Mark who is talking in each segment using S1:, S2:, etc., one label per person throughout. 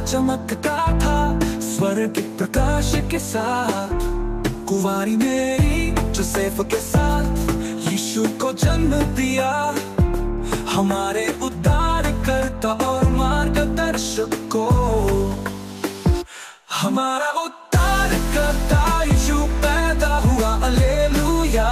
S1: चमकता था स्वर्ग के प्रकाश के साथ। कुंवारी मेरी जोसेफ के साथ यीशु को जन्म दिया, हमारे उद्धारकर्ता और मार्गदर्शक को। हमारा उद्धारकर्ता यीशु पैदा हुआ, हालेलुया।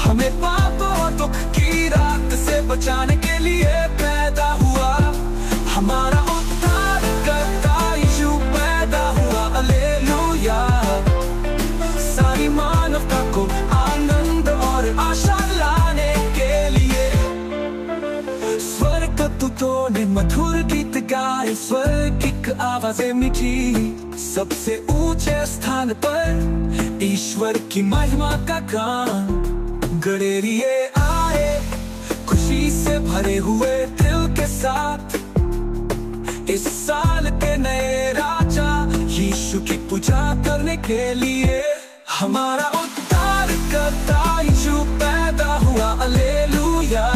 S1: हमें पाप और दुख की रात से बचाने के लिए पैदा हुआ। हमारा उद्धारकर्ता यीशु पैदा हुआ, हालेलुया। सारी मानवता को आनंद और आशा लाने के लिए स्वर्गदूतों ने मधुर गीत गाए, स्वर्गिक आवाजें मीठी। सबसे ऊंचे स्थान पर ईश्वर की महिमा का गान। गडेरिए आए खुशी से भरे हुए दिल के साथ, इस साल के नए राजा यीशु की पूजा करने के लिए। हमारा उद्धारकर्ता यीशु पैदा हुआ, हालेलुया।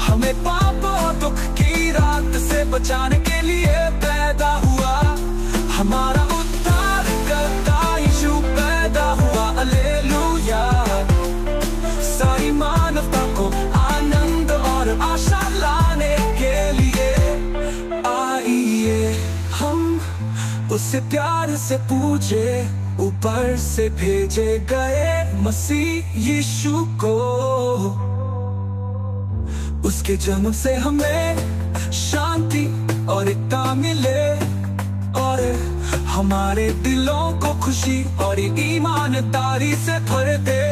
S1: हमें पाप और दुख की रात से बचाने के लिए पैदा हुआ। हमारा उद्धारकर्ता यीशु पैदा हुआ, हालेलुया। सारी मानवता को आनंद और आशा लाने के लिए आइए हम उसे प्यार से पूजे, ऊपर से भेजे गए मसीह यीशु को। उसके जन्म से हमें शांति और एकता मिले, और हमारे दिलों को खुशी और ईमानदारी से भर दे।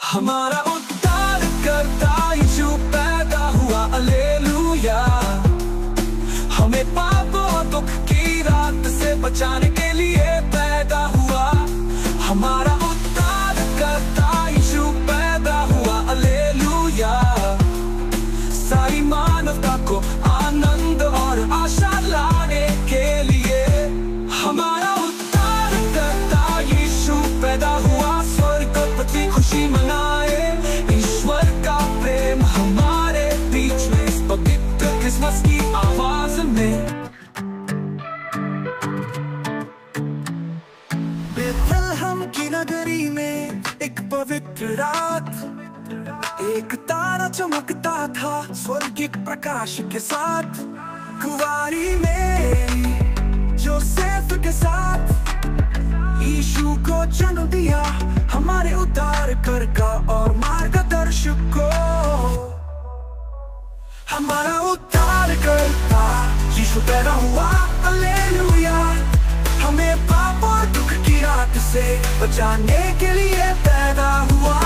S1: हमारा उद्धारकर्ता यीशु पैदा हुआ, हालेलुया। हमें पाप और दुख की रात से बचाने के लिए पैदा हुआ। हमारा उद्धारकर्ता यीशु पैदा हुआ, हालेलुया। सारी मानवता को आनंद और आशा लाने के लिए। हमारा उद्धारकर्ता यीशु पैदा हुआ, स्वर्ग पृथ्वी खुशी मनाए। ईश्वर का प्रेम हमारे बीच में इस पवित्र क्रिसमस की आवाज में। बेथलहम की नगरी में एक पवित्र रात, एक तारा चमकता था स्वर्गिक प्रकाश के साथ। कुंवारी में जोसेफ के साथ यीशु को जन्म दिया, हमारे उद्धारकर्ता और मार्गदर्शक को। हमारा उद्धारकर्ता यीशु पैदा हुआ, हालेलुया। हमें पाप और दुख की रात से बचाने के लिए पैदा हुआ।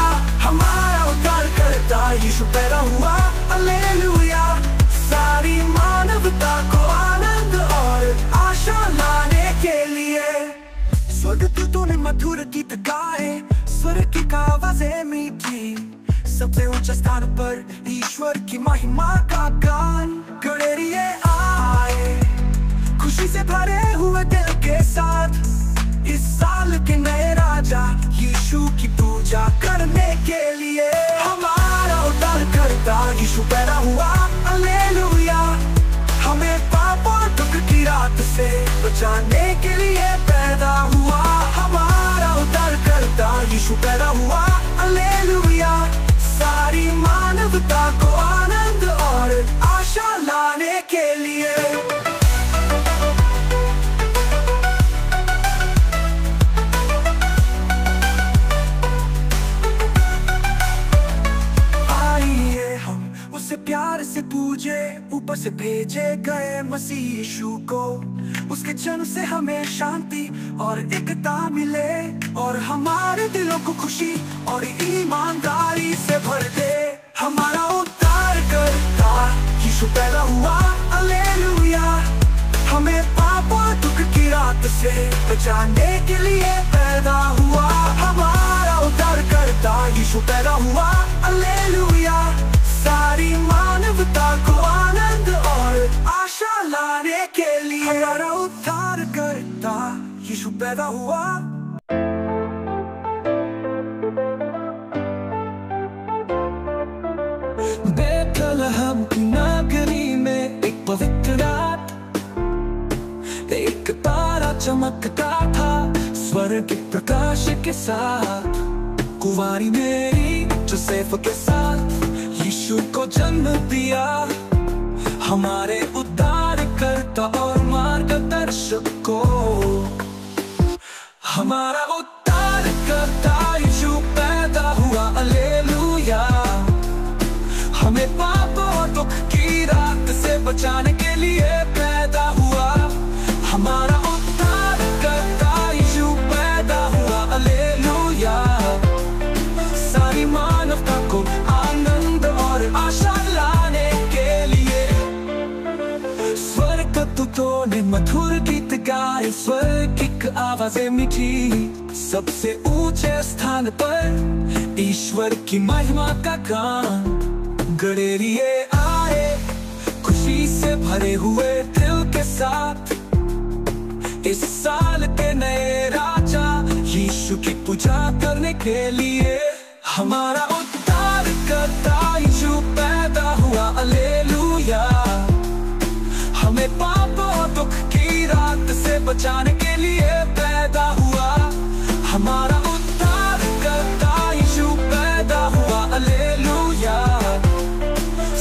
S1: हमारा उद्धारकर्ता यीशु पैदा हुआ, हालेलुया। सारी मानवता को आनंद और आशा लाने के लिए स्वर्गदूतों ने मधुर गीत गाए, स्वर्ग की आवाजें मीठी। सबसे ऊंचे स्थान पर ईश्वर की महिमा का गान। गडेरिए आए खुशी से भरे हुए दिल के साथ, इस साल के नए राजा यीशु की पूजा करने के लिए। हमारा उद्धारकर्ता यीशु पैदा हुआ, हालेलुया। हमें पाप और दुख की रात से बचाने के लिए पैदा हुआ। हमारा उद्धारकर्ता यीशु पैदा हुआ, हालेलुया। सारी मानवता को आनंद और आशा लाने के लिए। प्यार से पूजे, ऊपर से भेजे गए मसीह यीशु को। उसके जन्म से हमें शांति और एकता मिले, और हमारे दिलों को खुशी और ईमानदारी से भर दे। हमारा उद्धारकर्ता यीशु पैदा हुआ, हालेलुया। हमें पाप और दुख की रात से बचाने के लिए पैदा हुआ। हमारा उद्धारकर्ता यीशु पैदा हुआ, हालेलुया। सारी मानवता को आनंद और आशा लाने के लिए हमारा उद्धारकर्ता यीशु पैदा हुआ। बेथलहम की नगरी में एक पवित्र एक तारा चमकता था स्वर्ग के प्रकाश के साथ। कुंवारी मेरी जोसेफ के साथ यीशु को जन्म दिया, हमारे उद्धारकर्ता और मार्गदर्शक को। हमारा उद्धारकर्ता यीशु पैदा हुआ, हालेलुया। हमें पाप और दुख की रात से बचाने के लिए पैदा हुआ। हमारा उद्धारकर्ता यीशु पैदा हुआ, हालेलुया। सारी मानवता को आनंद और आशा लाने के लिए स्वर्गदूतों ने मधुर गीत गाए, स्वर्गिक आवाजें मीठी। सबसे ऊंचे स्थान पर ईश्वर की महिमा का गान। गडेरिये आए खुशी से भरे हुए दिल के साथ, इस साल के नए राजा यीशु की पूजा करने के लिए। हमारा उद्धारकर्ता यीशु पैदा हुआ, हालेलुया। हमें पाप और दुख की रात से बचाने के लिए पैदा हुआ। हमारा उद्धारकर्ता यीशु पैदा हुआ, हालेलुया।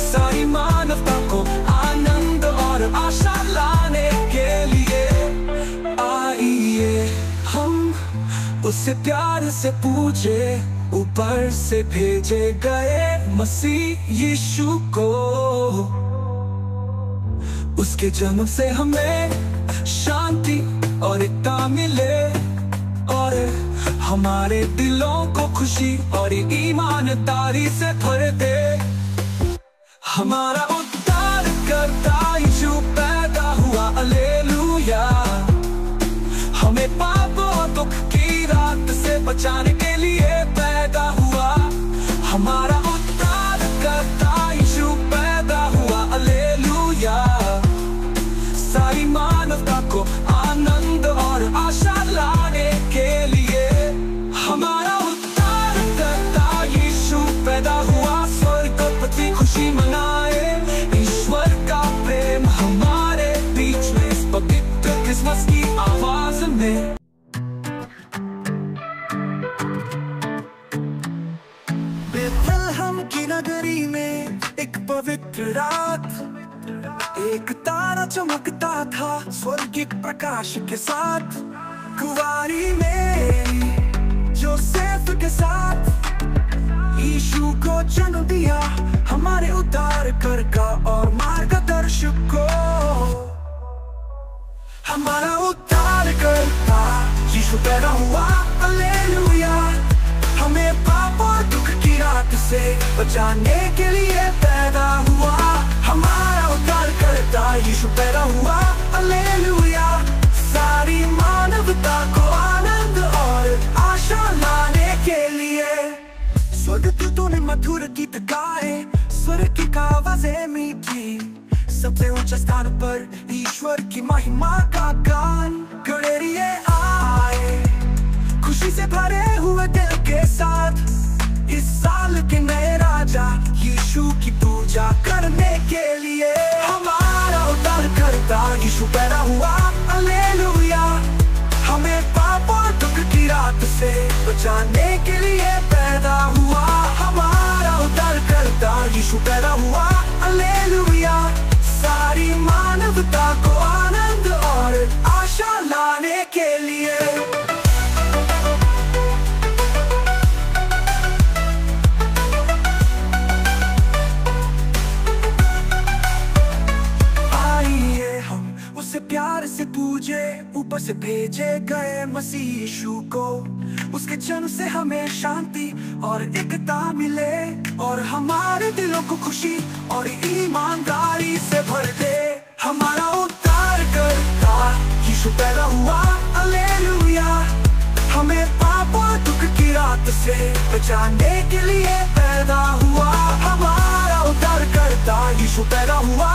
S1: सारी मानवता को आनंद और आशा लाने के लिए आइए हम उससे प्यार से पूजे, ऊपर से भेजे गए मसीह यीशु को। उसके जन्म से हमें शांति और एकता मिले, और हमारे दिलों को खुशी और ईमानदारी से भर दे। हमारा उद्धारकर्ता यीशु पैदा हुआ, हालेलुया। हमें पाप और दुख की रात से बचाने के लिए पैदा हुआ। हमारा उद्धारकर्ता यीशु पैदा हुआ, हालेलुया। सारी मानवता को आनंद और आशा लाने के लिए। हमारा उद्धारकर्ता यीशु पैदा हुआ, स्वर्गपति खुशी मनाए। ईश्वर का प्रेम हमारे बीच में इस पवित्र क्रिसमस की आवाज में। बेथलहम की नगरी में एक पवित्र रात, एक तारा चमकता था स्वर्गिक प्रकाश के साथ। कुंवारी में जोसेफ के साथ यीशु को जन्म दिया, हमारे उद्धारकर्ता और मार्गदर्शक को। हमारा उद्धारकर्ता यीशु पैदा हुआ, हालेलुया। हमें पाप और दुख की रात से बचाने के लिए पैदा हुआ। हमारा उद्धारकर्ता यीशु पैदा हुआ, हालेलुया। सारी मानवता को आनंद और आशा लाने के लिए स्वर्गदूतों ने मधुर गीत गाए, स्वर्ग की आवाजें मीठी। सबसे ऊंचे स्थान पर ईश्वर की महिमा का गान। गडेरिये आए खुशी से भरे हुए दिल के साथ, इस साल के नए राजा यीशु की पूजा करने के लिए। हमारा उद्धारकर्ता यीशु पैदा हुआ, हालेलुया। हमें पाप और दुख की रात से बचाने के लिए पैदा हुआ। हमारा उद्धारकर्ता यीशु पैदा हुआ, हालेलुया। सारी मानवता को आनंद और आशा लाने के लिए। प्यार से पूजे, ऊपर से भेजे गए मसीह यीशु को। उसके जन्म से हमें शांति और एकता मिले, और हमारे दिलों को खुशी और ईमानदारी से भर दे। हमारा उद्धारकर्ता यीशु पैदा हुआ, हालेलुया। हमें पाप और दुख की रात से बचाने के लिए पैदा हुआ। हमारा उद्धारकर्ता यीशु पैदा हुआ,